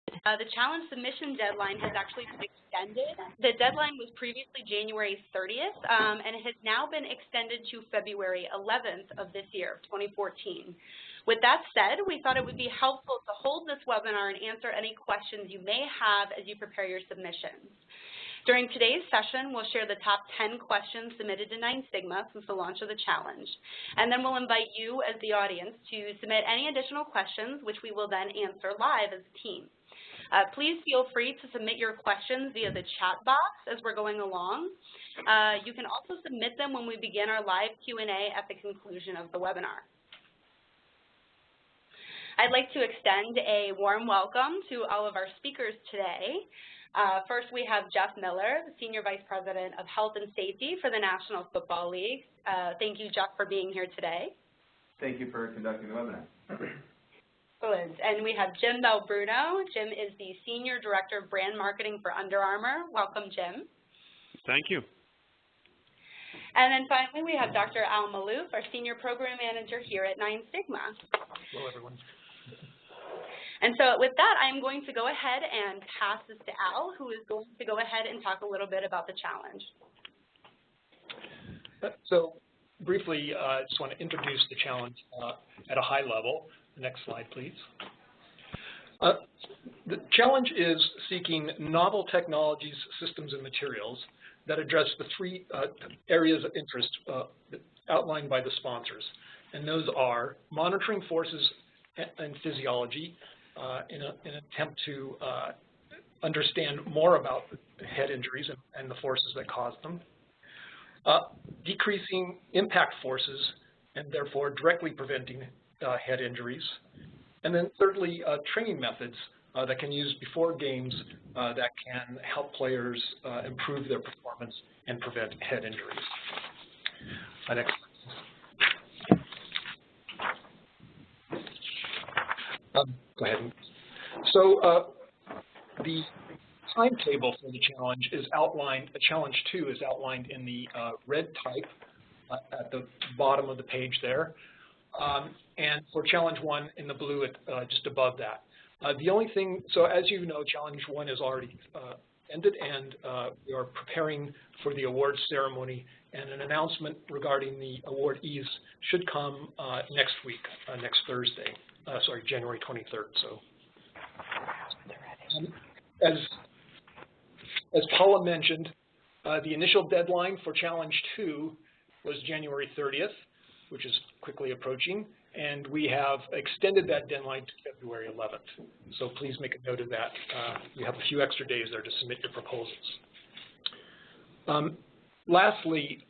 The challenge submission deadline has actually been extended. The deadline was previously January 30th, and it has now been extended to February 11th of this year, 2014. With that said, we thought it would be helpful to hold this webinar and answer any questions you may have as you prepare your submissions. During today's session, we'll share the top 10 questions submitted to 9 Sigma since the launch of the challenge. And then we'll invite you as the audience to submit any additional questions, which we will then answer live as a team. Please feel free to submit your questions via the chat box as we're going along. You can also submit them when we begin our live Q&A at the conclusion of the webinar. I'd like to extend a warm welcome to all of our speakers today. First, we have Jeff Miller, the Senior Vice President of Health and Safety for the National Football League. Thank you, Jeff, for being here today. Thank you for conducting the webinar. Excellent. And we have Jim Belbruno. Jim is the Senior Director of Brand Marketing for Under Armour. Welcome, Jim. Thank you. And then finally, we have Dr. Al Malouf, our Senior Program Manager here at 9 Sigma. Hello, everyone. And so with that, I'm going to go ahead and pass this to Al, who is going to go ahead and talk a little bit about the challenge. So briefly, I just want to introduce the challenge at a high level. Next slide, please. The challenge is seeking novel technologies, systems, and materials that address the 3 areas of interest outlined by the sponsors. And those are monitoring forces and physiology, in an attempt to understand more about head injuries and the forces that cause them, decreasing impact forces and therefore directly preventing head injuries, and then thirdly, training methods that can use before games that can help players improve their performance and prevent head injuries. Next. Go ahead. So the timetable for the challenge is outlined, challenge 2 is outlined in the red type at the bottom of the page there. And for challenge 1 in the blue just above that. The only thing, so as you know, challenge 1 is already ended, and we are preparing for the awards ceremony, and an announcement regarding the awardees should come next week, next Thursday. Sorry, January 23rd. So, as Paula mentioned, the initial deadline for Challenge 2 was January 30th, which is quickly approaching, and we have extended that deadline to February 11th. So please make a note of that. You have a few extra days there to submit your proposals. Lastly,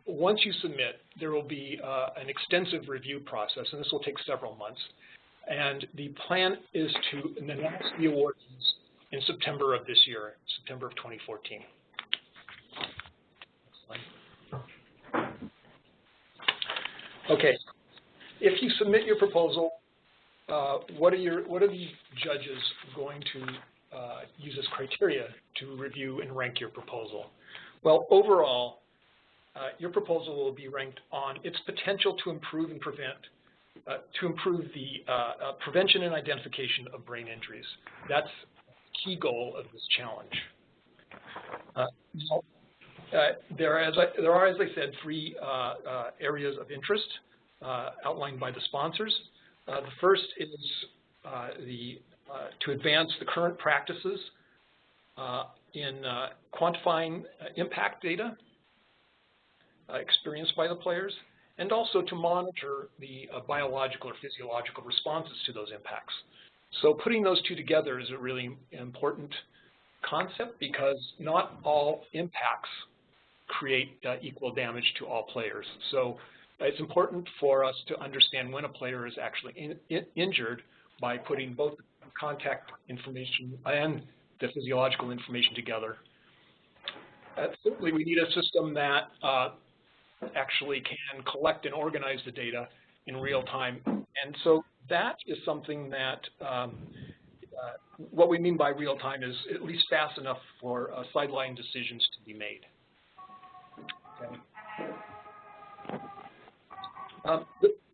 once you submit, there will be an extensive review process, and this will take several months. And the plan is to announce the awards in September of this year, September of 2014. Okay, if you submit your proposal, what are the judges going to use as criteria to review and rank your proposal? Well, overall, your proposal will be ranked on its potential to improve and prevent. To improve the prevention and identification of brain injuries. That's the key goal of this challenge. There are, as I said, 3 areas of interest outlined by the sponsors. The first is to advance the current practices in quantifying impact data experienced by the players, and also to monitor the biological or physiological responses to those impacts. So putting those 2 together is a really important concept, because not all impacts create equal damage to all players. So it's important for us to understand when a player is actually injured by putting both the contact information and the physiological information together. Certainly, we need a system that actually can collect and organize the data in real time. And so that is something that what we mean by real time is at least fast enough for sideline decisions to be made. Okay.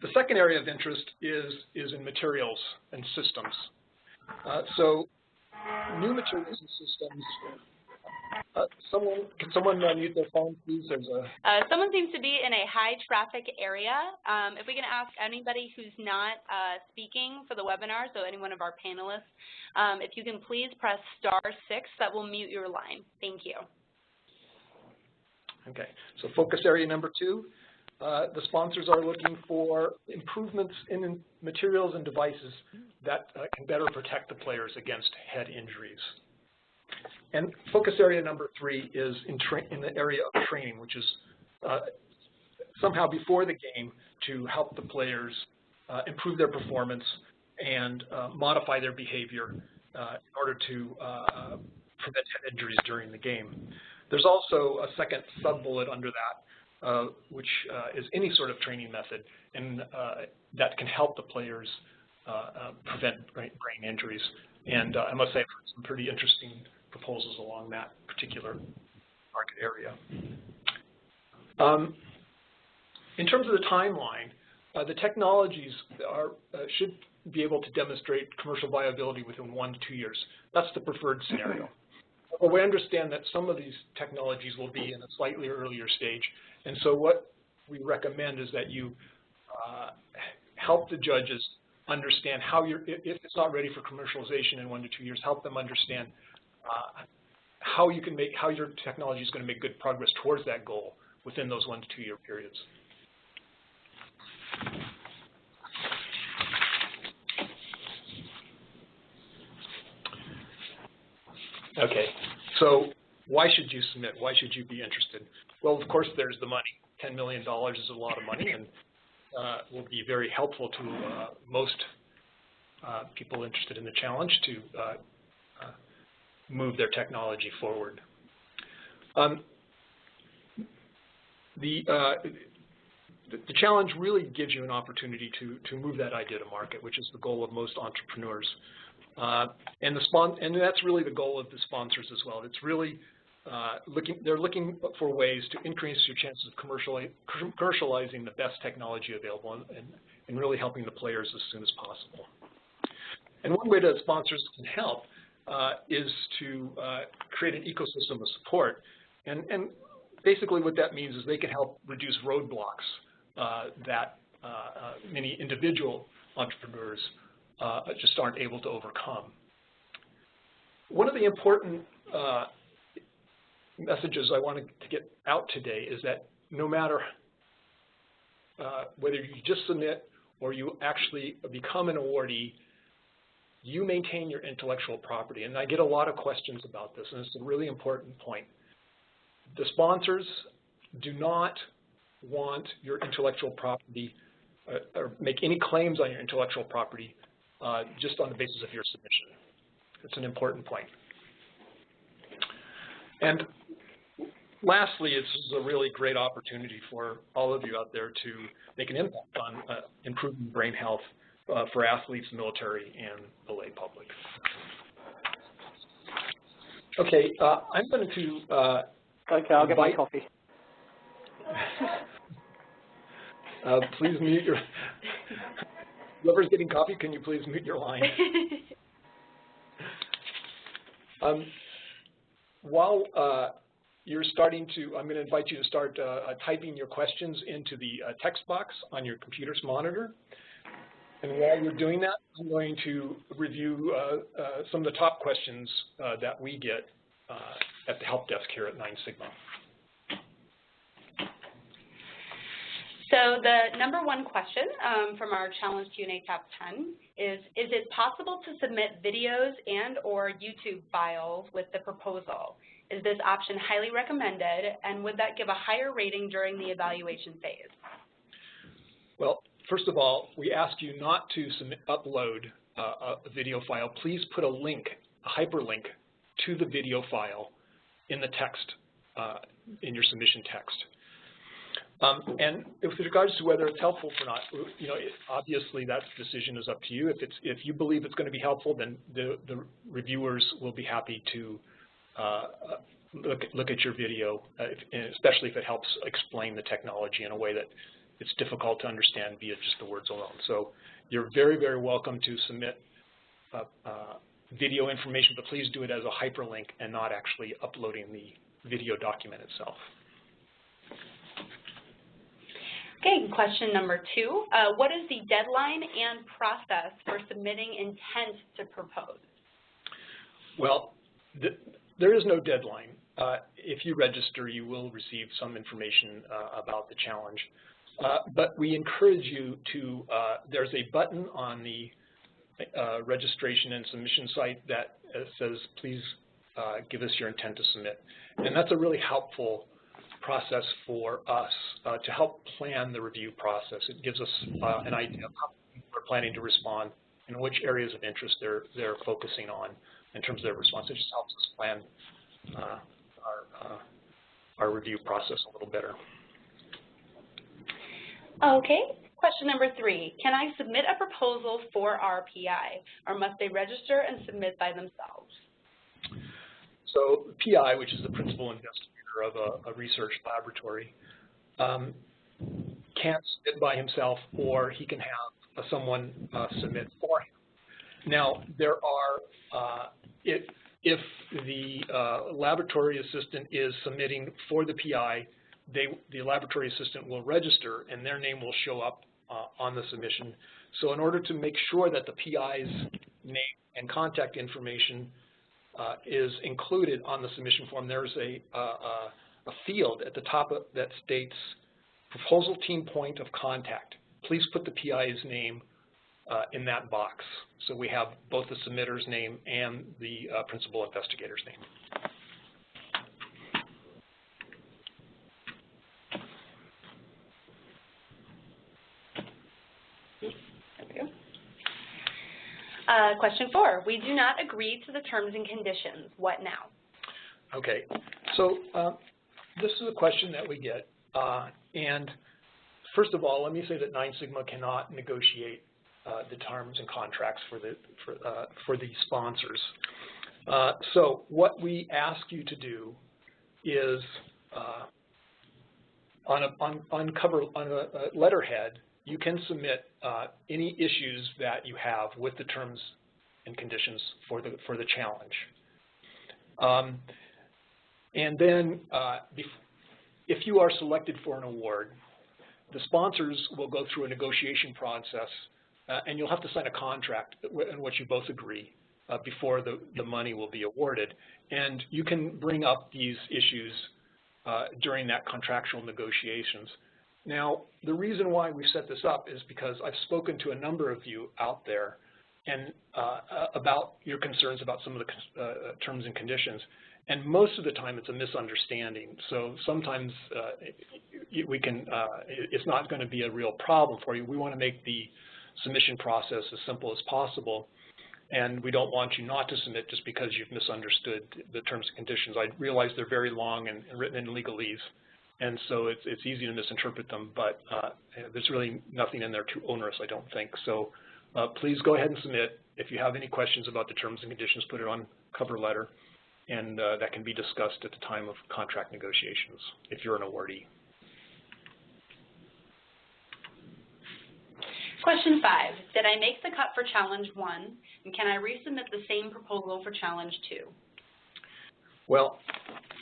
The second area of interest is in materials and systems. So new materials and systems. Can someone mute their phone, please? There's a. Someone seems to be in a high traffic area. If we can ask anybody who's not speaking for the webinar, so any one of our panelists, if you can please press *6, that will mute your line. Thank you. Okay, so focus area number 2. The sponsors are looking for improvements in materials and devices that can better protect the players against head injuries. And focus area number 3 is in the area of training, which is somehow before the game to help the players improve their performance and modify their behavior in order to prevent head injuries during the game. There's also a second sub-bullet under that, which is any sort of training method, and that can help the players prevent brain injuries. And I must say, I've heard some pretty interesting proposals along that particular market area. In terms of the timeline, the technologies should be able to demonstrate commercial viability within 1 to 2 years. That's the preferred scenario. But we understand that some of these technologies will be in a slightly earlier stage, and so what we recommend is that you help the judges understand how if it's not ready for commercialization in 1 to 2 years, help them understand how your technology is going to make good progress towards that goal within those 1 to 2 year periods. Okay, so why should you submit? Why should you be interested? Well, of course, there's the money. $10 million is a lot of money, and will be very helpful to most people interested in the challenge to move their technology forward. The challenge really gives you an opportunity to move that idea to market, which is the goal of most entrepreneurs. And that's really the goal of the sponsors as well. It's really they're looking for ways to increase your chances of commercializing the best technology available and really helping the players as soon as possible. And one way that sponsors can help is to create an ecosystem of support. And basically what that means is they can help reduce roadblocks that many individual entrepreneurs just aren't able to overcome. One of the important messages I wanted to get out today is that no matter whether you just submit or you actually become an awardee, you maintain your intellectual property. And I get a lot of questions about this, and it's a really important point. The sponsors do not want your intellectual property or make any claims on your intellectual property just on the basis of your submission. It's an important point. And lastly, this is a really great opportunity for all of you out there to make an impact on improving brain health for athletes, military, and the lay public. Okay, I'm going to okay, I'll get my coffee. Please mute your... Whoever's getting coffee, can you please mute your line? While you're starting to, I'm going to invite you to start typing your questions into the text box on your computer's monitor. And while you're doing that, I'm going to review some of the top questions that we get at the help desk here at 9 Sigma. So the number 1 question from our Challenge Q&A Top 10 is it possible to submit videos and or YouTube files with the proposal? Is this option highly recommended, and would that give a higher rating during the evaluation phase? Well, first of all, we ask you not to upload a video file. Please put a link, a hyperlink to the video file in the text, in your submission text. And with regards to whether it's helpful or not, you know, obviously that decision is up to you. If you believe it's going to be helpful, then the reviewers will be happy to look at your video, especially if it helps explain the technology in a way that it's difficult to understand via just the words alone. So you're very, very welcome to submit video information, but please do it as a hyperlink and not actually uploading the video document itself. Okay, question number 2. What is the deadline and process for submitting intent to propose? Well, there is no deadline. If you register, you will receive some information about the challenge. But we encourage you to, there's a button on the registration and submission site that says, please give us your intent to submit. And that's a really helpful process for us to help plan the review process. It gives us an idea of how people are planning to respond and which areas of interest they're focusing on in terms of their response. It just helps us plan our review process a little better. Okay, question number 3. Can I submit a proposal for our PI, or must they register and submit by themselves? So PI, which is the principal investigator of a research laboratory, can submit by himself, or he can have someone submit for him. Now, there are, if the laboratory assistant is submitting for the PI, the laboratory assistant will register and their name will show up on the submission. So in order to make sure that the PI's name and contact information is included on the submission form, there's a field at the top that states proposal team point of contact. Please put the PI's name in that box. So we have both the submitter's name and the principal investigator's name. Question 4, we do not agree to the terms and conditions. What now? Okay, so this is a question that we get. And first of all, let me say that 9 Sigma cannot negotiate the terms and contracts for the sponsors. So what we ask you to do is on a letterhead, you can submit any issues that you have with the terms and conditions for the challenge. And then if you are selected for an award, the sponsors will go through a negotiation process, and you'll have to sign a contract in which you both agree before the money will be awarded. And you can bring up these issues during that contractual negotiations. Now, the reason why we set this up is because I've spoken to a number of you out there and about your concerns about some of the terms and conditions. And most of the time, it's a misunderstanding. So sometimes it's not going to be a real problem for you. We want to make the submission process as simple as possible. And we don't want you not to submit just because you've misunderstood the terms and conditions. I realize they're very long and written in legalese. And so it's easy to misinterpret them, but there's really nothing in there too onerous, I don't think. So please go ahead and submit. If you have any questions about the terms and conditions, put it on cover letter, and that can be discussed at the time of contract negotiations if you're an awardee. Question 5, did I make the cut for Challenge 1, and can I resubmit the same proposal for Challenge 2? Well,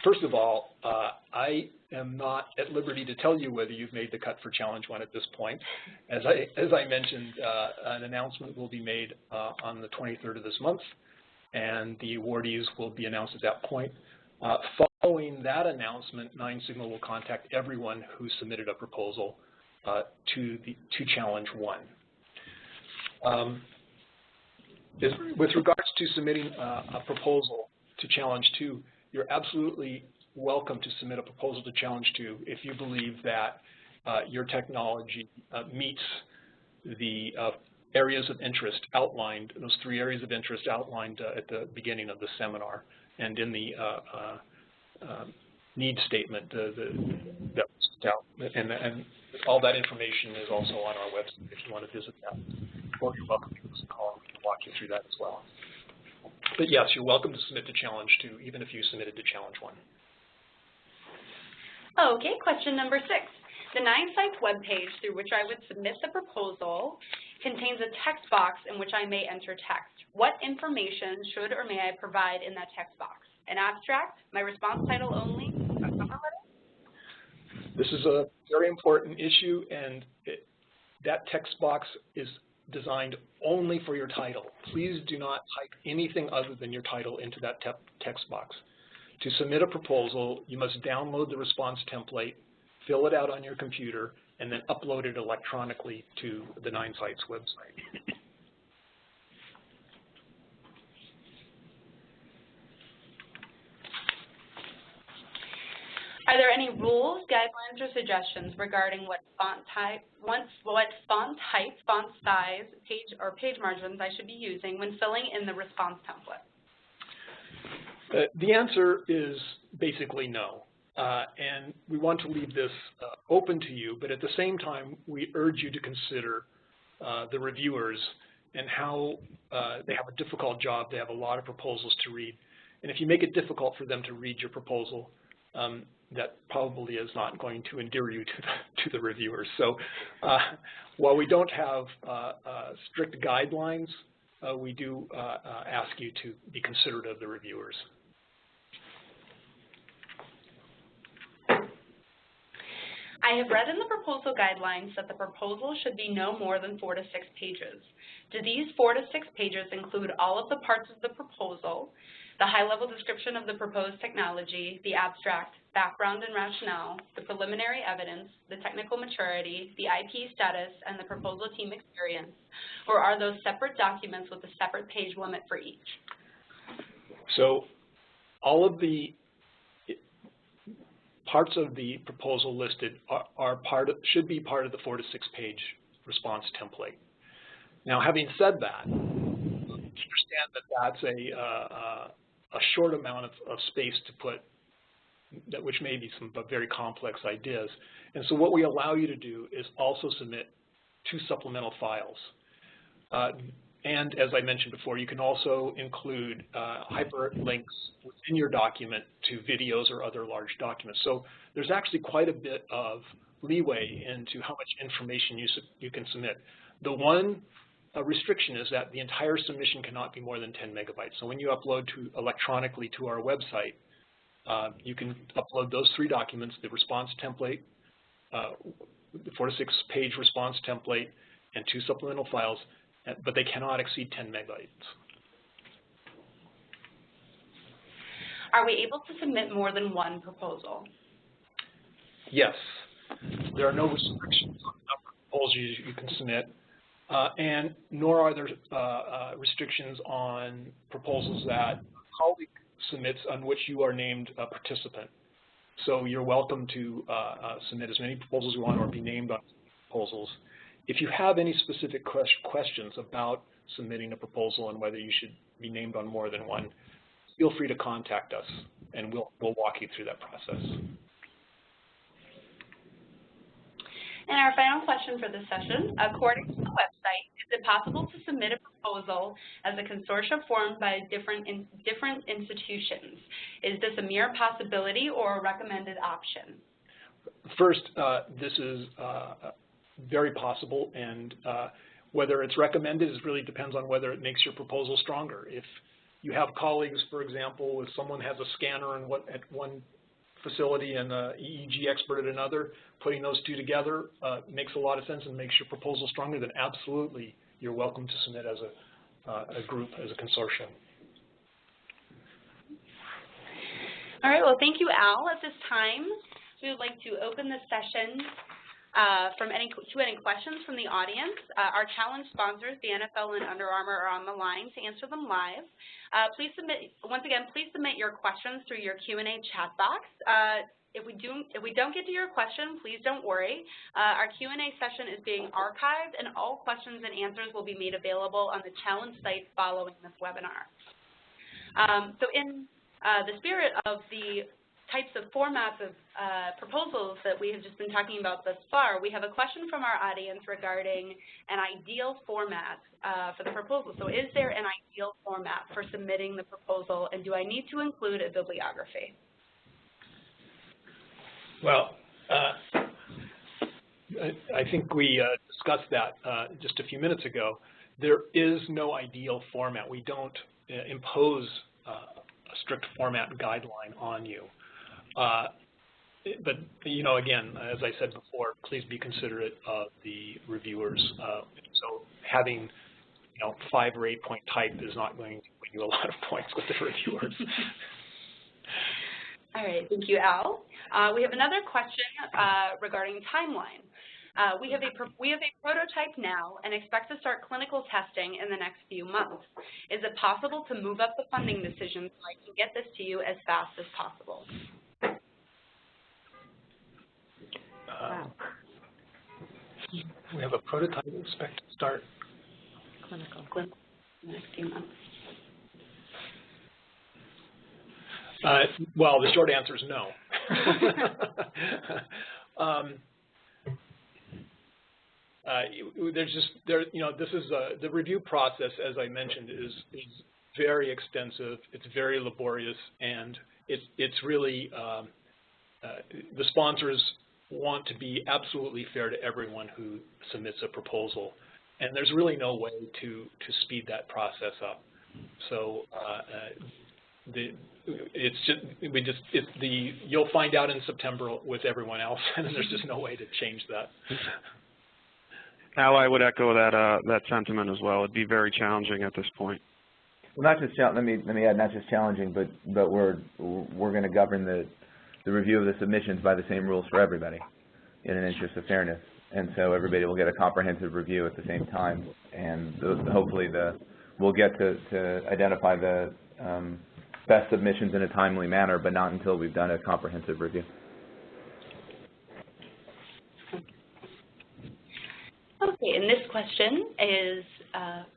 first of all, I am not at liberty to tell you whether you've made the cut for Challenge 1 at this point. As I mentioned, an announcement will be made on the 23rd of this month, and the awardees will be announced at that point. Following that announcement, 9 Sigma will contact everyone who submitted a proposal to Challenge 1. With regards to submitting a proposal to Challenge 2, you're absolutely welcome to submit a proposal to Challenge 2 if you believe that your technology meets the areas of interest outlined, those 3 areas of interest outlined at the beginning of the seminar and in the need statement that was sent out. And all that information is also on our website if you want to visit that. Or you're welcome to give us a call and we can walk you through that as well. But yes, you're welcome to submit to Challenge 2, even if you submitted to Challenge 1. Okay, question number 6. The 9 Sites webpage through which I would submit the proposal contains a text box in which I may enter text. What information should or may I provide in that text box? An abstract, my response title only, a cover letter? This is a very important issue, and that text box is designed only for your title. Please do not type anything other than your title into that text box. To submit a proposal, you must download the response template, fill it out on your computer, and then upload it electronically to the 9 Sites website. Are there any rules, guidelines, or suggestions regarding what font type, font size, page margins I should be using when filling in the response template? The answer is basically no. And we want to leave this open to you, but at the same time, we urge you to consider the reviewers and how they have a difficult job. They have a lot of proposals to read. And if you make it difficult for them to read your proposal, that probably is not going to endear you to the reviewers. So while we don't have strict guidelines, we do ask you to be considerate of the reviewers. I have read in the proposal guidelines that the proposal should be no more than 4 to 6 pages. Do these 4 to 6 pages include all of the parts of the proposal, the high-level description of the proposed technology, the abstract, background and rationale, the preliminary evidence, the technical maturity, the IP status, and the proposal team experience, or are those separate documents with a separate page limit for each? So all of the parts of the proposal listed should be part of the 4 to 6 page response template. Now, having said that, understand that that's a short amount of space to put, which may be some very complex ideas. And so what we allow you to do is also submit 2 supplemental files. And as I mentioned before, you can also include hyperlinks within your document to videos or other large documents. So there's actually quite a bit of leeway into how much information you can submit. The one restriction is that the entire submission cannot be more than 10 megabytes. So when you upload electronically to our website, you can upload those 3 documents, the response template, the 4 to 6 page response template, and 2 supplemental files, but they cannot exceed 10 megabytes. Are we able to submit more than 1 proposal? Yes. There are no restrictions on the number of proposals you can submit, and nor are there restrictions on proposals that a colleague submits on which you are named a participant. So you're welcome to submit as many proposals you want or be named on proposals. If you have any specific questions about submitting a proposal and whether you should be named on more than one, feel free to contact us, and we'll walk you through that process. And our final question for this session, according to the website, is it possible to submit a proposal as a consortium formed by different institutions? Is this a mere possibility or a recommended option? First, this is very possible, and whether it's recommended really depends on whether it makes your proposal stronger. If you have colleagues, for example, if someone has a scanner at one facility and an EEG expert at another, putting those 2 together makes a lot of sense and makes your proposal stronger, then absolutely you're welcome to submit as a group, as a consortium. All right, well, thank you, Al. At this time, we would like to open the session to any questions from the audience. Our challenge sponsors, the NFL and Under Armour, are on the line to answer them live. Please submit your questions through your Q&A chat box. If we don't get to your question, please don't worry. Our Q&A session is being archived, and all questions and answers will be made available on the challenge site following this webinar. So in the spirit of the types of formats of proposals that we have just been talking about thus far, we have a question from our audience regarding an ideal format for the proposal. So is there an ideal format for submitting the proposal, and do I need to include a bibliography? Well, I think we discussed that just a few minutes ago. There is no ideal format. We don't impose a strict format guideline on you. But, you know, again, as I said before, please be considerate of the reviewers. So having, you know, 5 or 8 point type is not going to win you a lot of points with the reviewers. All right, thank you, Al. We have another question regarding timeline. We have a prototype now and expect to start clinical testing in the next few months. Is it possible to move up the funding decision so I can get this to you as fast as possible? We have a prototype we expect to start Clinical in the next few months. Well, the short answer is no. You know, this is the review process, as I mentioned, is very extensive. It's very laborious, and it's really the sponsors want to be absolutely fair to everyone who submits a proposal, and there's really no way to speed that process up. So you'll find out in September with everyone else, and there's just no way to change that. Al, I would echo that sentiment as well. It'd be very challenging at this point. Well, not just let me add, not just challenging, but we're going to govern the review of the submissions by the same rules for everybody, in an interest of fairness, and so everybody will get a comprehensive review at the same time, and hopefully we'll get to identify the best submissions in a timely manner, but not until we've done a comprehensive review. Okay, and this question is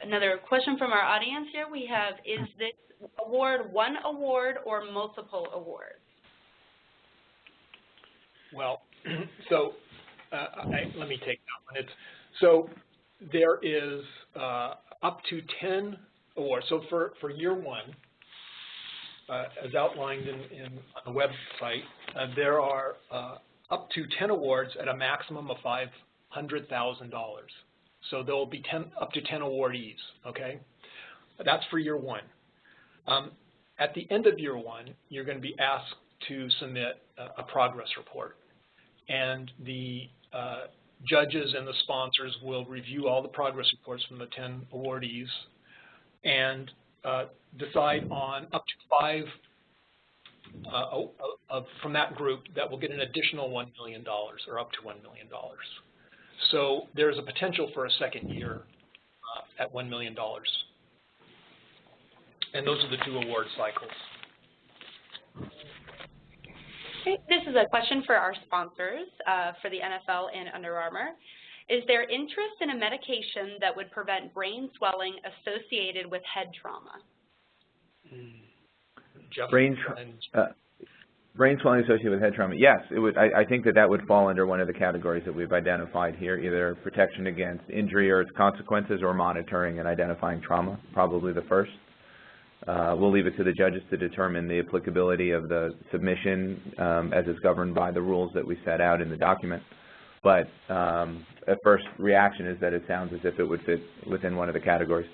another question from our audience here. We have, is this award one award or multiple awards? Well, so let me take that one. So there is up to 10 awards. So for year one, as outlined on the website, there are up to 10 awards at a maximum of $500,000. So there will be up to 10 awardees, okay? That's for year one. At the end of year one, you're going to be asked to submit a progress report. And the judges and the sponsors will review all the progress reports from the 10 awardees and decide on up to 5 from that group that will get an additional $1 million or up to $1 million. So there's a potential for a second year at $1 million. And those are the 2 award cycles. Okay, this is a question for our sponsors for the NFL and Under Armour. Is there interest in a medication that would prevent brain swelling associated with head trauma? Brain swelling associated with head trauma. Yes, it would. I think that would fall under one of the categories that we've identified here, either protection against injury or its consequences, or monitoring and identifying trauma, probably the first. We'll leave it to the judges to determine the applicability of the submission as it's governed by the rules that we set out in the document. But a first reaction is that it sounds as if it would fit within one of the categories.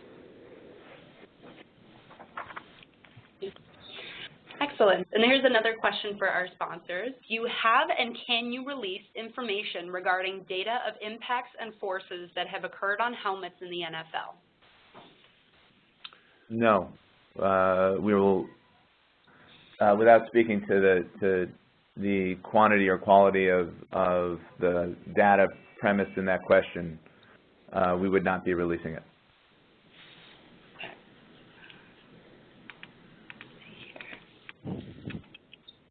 Excellent. And here's another question for our sponsors. Do you have and can you release information regarding data of impacts and forces that have occurred on helmets in the NFL? No. We will, without speaking to the quantity or quality of the data premised in that question, we would not be releasing it.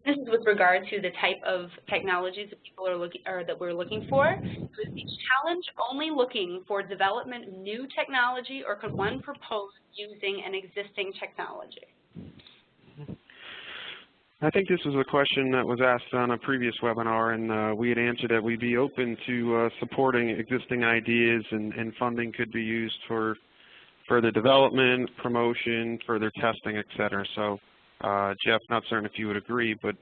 This is with regard to the type of technologies that people are looking, or that we're looking for. Is each challenge only looking for development of new technology, or could one propose using an existing technology? I think this was a question that was asked on a previous webinar, and we had answered that we'd be open to supporting existing ideas, and funding could be used for further development, promotion, further testing, et cetera. So, Jeff, not certain if you would agree, but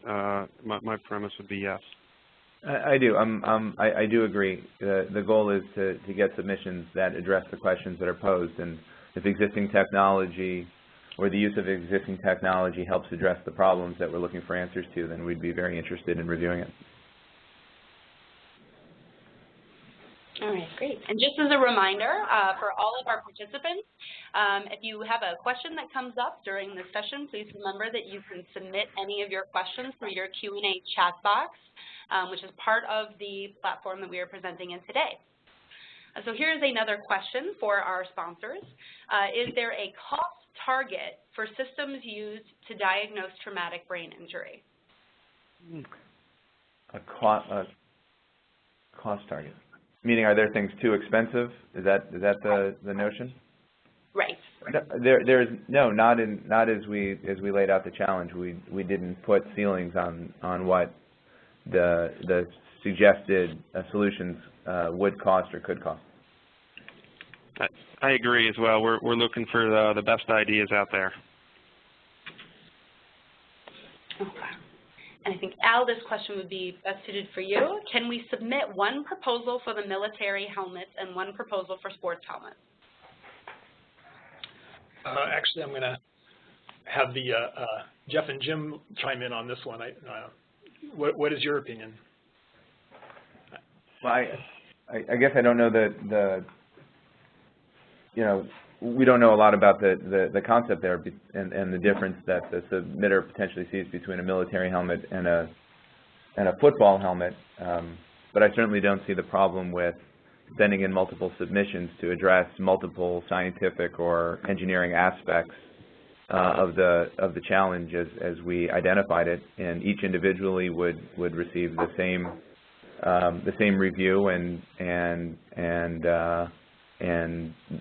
my premise would be yes. I do. I do agree. The goal is to get submissions that address the questions that are posed, and if existing technology or the use of existing technology helps address the problems that we're looking for answers to, then we'd be very interested in reviewing it. All right, great. And just as a reminder for all of our participants, if you have a question that comes up during this session, please remember that you can submit any of your questions through your Q&A chat box, which is part of the platform that we are presenting in today. So here's another question for our sponsors. Is there a cost target for systems used to diagnose traumatic brain injury? A cost target. Meaning, are there things too expensive? Is that the notion? Right. No, not as we laid out the challenge. We didn't put ceilings on what the suggested solutions would cost or could cost. I agree as well. We're looking for the best ideas out there. Okay. And I think, Al, this question would be best suited for you. Can we submit one proposal for the military helmets and one proposal for sports helmets? Actually, I'm going to have the Jeff and Jim chime in on this one. What is your opinion? Well, I guess I don't know we don't know a lot about the concept there and the difference that the submitter potentially sees between a military helmet and a football helmet. But I certainly don't see the problem with sending in multiple submissions to address multiple scientific or engineering aspects of the challenge as we identified it, and each individually would receive the same review and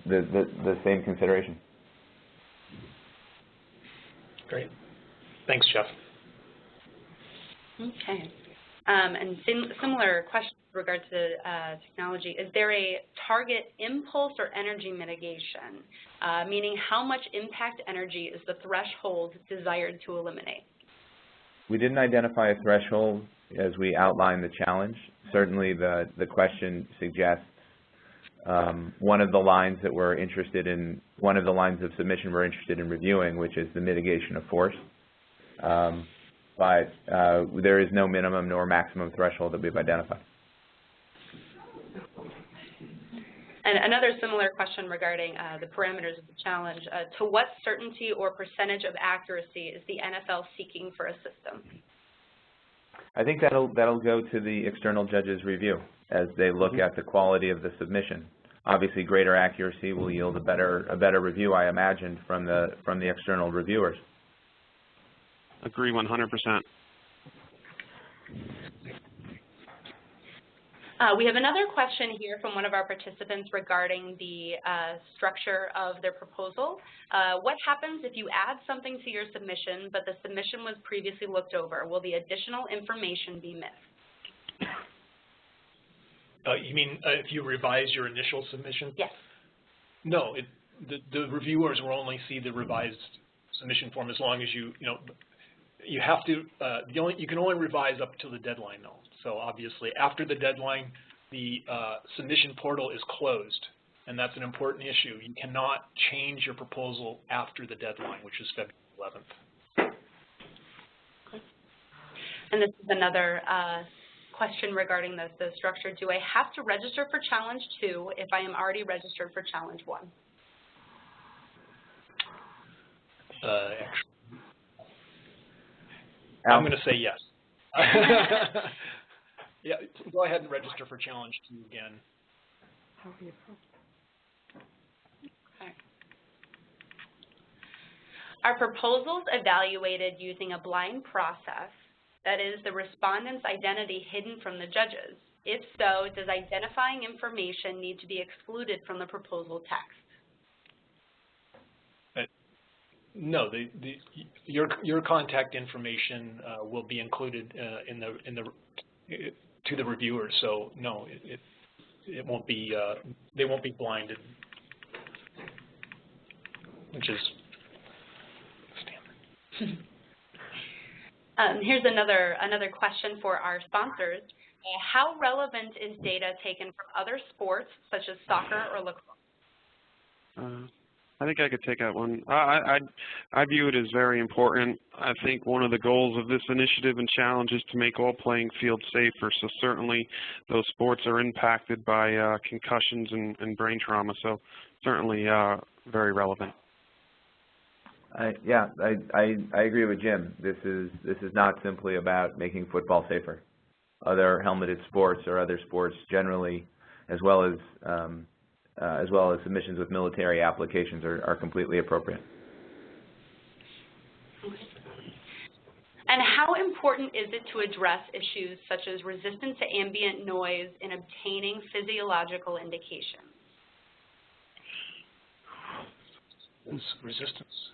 the same consideration. Great. Thanks, Jeff. Okay. And similar question with regard to technology. Is there a target impulse or energy mitigation, meaning how much impact energy is the threshold desired to eliminate? We didn't identify a threshold as we outlined the challenge. Certainly the question suggests one of the lines that we're interested in, one of the lines of submission we're interested in reviewing, which is the mitigation of force. But there is no minimum nor maximum threshold that we've identified. And another similar question regarding the parameters of the challenge. To what certainty or percentage of accuracy is the NFL seeking for a system? I think that'll go to the external judge's review as they look at the quality of the submission. Obviously, greater accuracy will yield a better review, I imagine, from the external reviewers. Agree 100%. We have another question here from one of our participants regarding the structure of their proposal. What happens if you add something to your submission, but the submission was previously looked over? Will the additional information be missed? You mean if you revise your initial submission? Yes. No, the reviewers will only see the revised submission form as long as you have to. You can only revise up to the deadline, though. So obviously, after the deadline, the submission portal is closed, and that's an important issue. You cannot change your proposal after the deadline, which is February 11th. And this is another question regarding the structure. Do I have to register for Challenge 2 if I am already registered for Challenge 1? Actually, I'm going to say yes. Yeah, go ahead and register for Challenge 2 again. Okay. Are proposals evaluated using a blind process, that is, the respondent's identity hidden from the judges? If so, does identifying information need to be excluded from the proposal text? No, your contact information will be included to the reviewers. So no, it won't be. They won't be blinded, which is standard. Here's another question for our sponsors. how relevant is data taken from other sports, such as soccer or lacrosse? I think I could take that one. I view it as very important. I think one of the goals of this initiative and challenge is to make all playing fields safer. So certainly those sports are impacted by concussions and brain trauma. So certainly very relevant. Yeah, I agree with Jim. This is not simply about making football safer. Other helmeted sports or other sports generally, as well as submissions with military applications, are completely appropriate. And how important is it to address issues such as resistance to ambient noise in obtaining physiological indications? Resistance.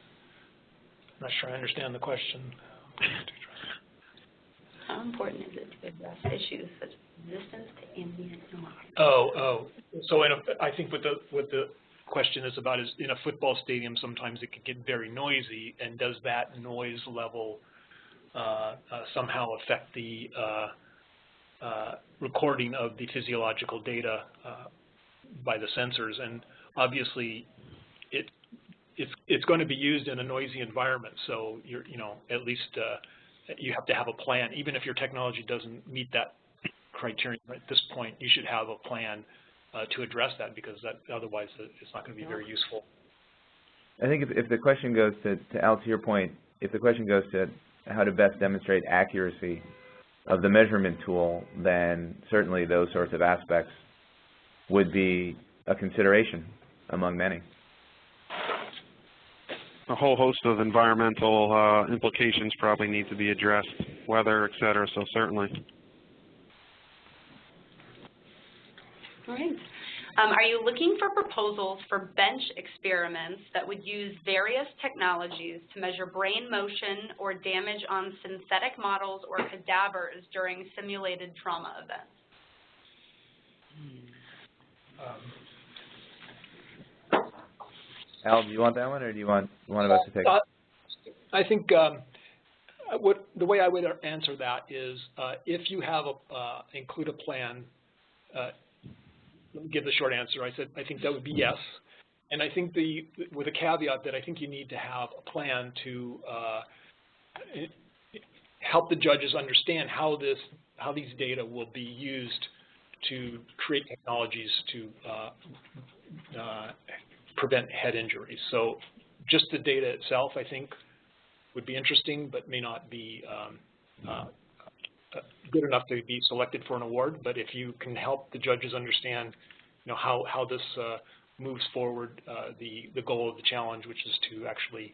I'm not sure I understand the question. How important is it to address issues such as resistance to ambient noise? So I think what the question is about is, in a football stadium, sometimes it can get very noisy, and does that noise level somehow affect the recording of the physiological data by the sensors? And obviously, it's going to be used in a noisy environment, so at least you have to have a plan. Even if your technology doesn't meet that criterion at this point, you should have a plan to address that, because otherwise it's not going to be very useful. I think if the question goes to Al, to your point, if the question goes to how to best demonstrate accuracy of the measurement tool, then certainly those sorts of aspects would be a consideration among many. A whole host of environmental implications probably need to be addressed, weather, et cetera, so certainly. All right. Are you looking for proposals for bench experiments that would use various technologies to measure brain motion or damage on synthetic models or cadavers during simulated trauma events? Al, do you want that one, or do you want one of us to take it? I think the way I would answer that is, if you have include a plan. Let me give the short answer. I think that would be yes, and I think with a caveat that I think you need to have a plan to help the judges understand how these data will be used to create technologies to prevent head injuries. So just the data itself, I think, would be interesting, but may not be good enough to be selected for an award. But if you can help the judges understand, how this moves forward, the goal of the challenge, which is to actually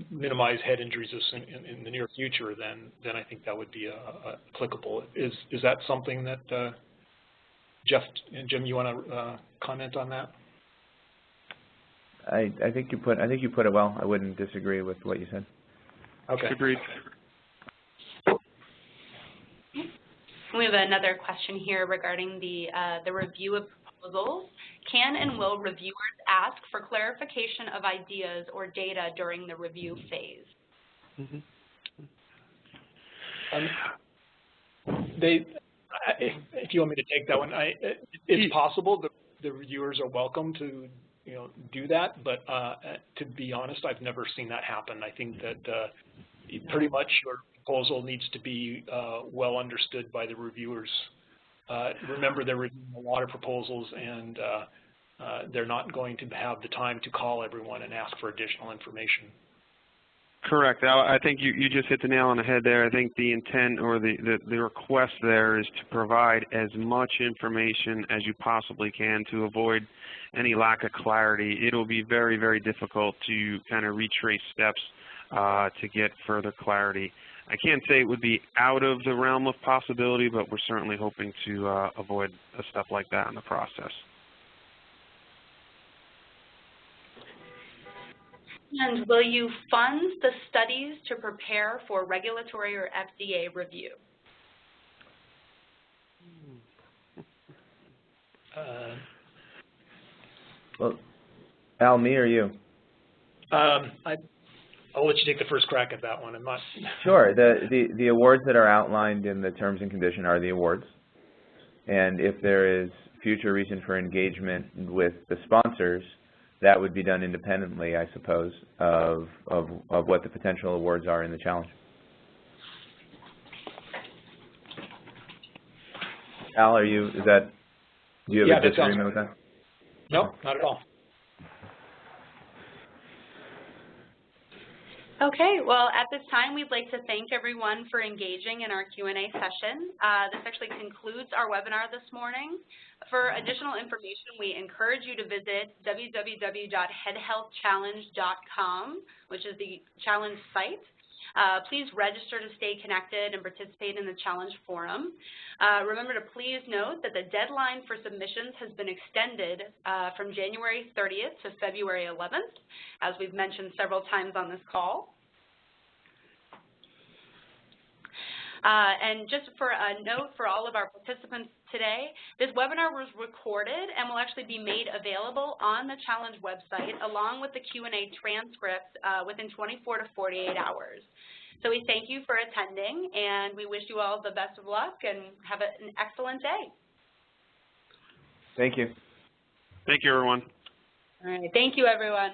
minimize head injuries in the near future, then I think that would be applicable. Is that something that Jeff and Jim, you want to comment on that? I think you put it well. I wouldn't disagree with what you said. Okay. Agreed. We have another question here regarding the review of proposals. Can and will reviewers ask for clarification of ideas or data during the review phase? Mm-hmm. If you want me to take that one, it's possible that the reviewers are welcome to do that, but to be honest, I've never seen that happen. I think that pretty much your proposal needs to be well understood by the reviewers. Remember, they're reviewing a lot of proposals, and they're not going to have the time to call everyone and ask for additional information. Correct. I think you just hit the nail on the head there. I think the intent or the request there is to provide as much information as you possibly can to avoid any lack of clarity. It'll be very, very difficult to kind of retrace steps to get further clarity. I can't say it would be out of the realm of possibility, but we're certainly hoping to avoid a step like that in the process. And will you fund the studies to prepare for regulatory or FDA review? Well, Al, me or you? I'll let you take the first crack at that one. I'm not. Sure. The awards that are outlined in the terms and condition are the awards. And if there is future reason for engagement with the sponsors, that would be done independently, I suppose, of what the potential awards are in the challenge. Al, do you have a disagreement with that? No, not at all. Okay, well, at this time, we'd like to thank everyone for engaging in our Q&A session. This actually concludes our webinar this morning. For additional information, we encourage you to visit www.headhealthchallenge.com, which is the challenge site. Please register to stay connected and participate in the challenge forum. Remember to please note that the deadline for submissions has been extended from January 30th to February 11th, as we've mentioned several times on this call. And just for a note for all of our participants today, this webinar was recorded and will actually be made available on the challenge website along with the Q&A transcript within 24 to 48 hours. So we thank you for attending, and we wish you all the best of luck and have an excellent day. Thank you. Thank you, everyone. All right. Thank you, everyone.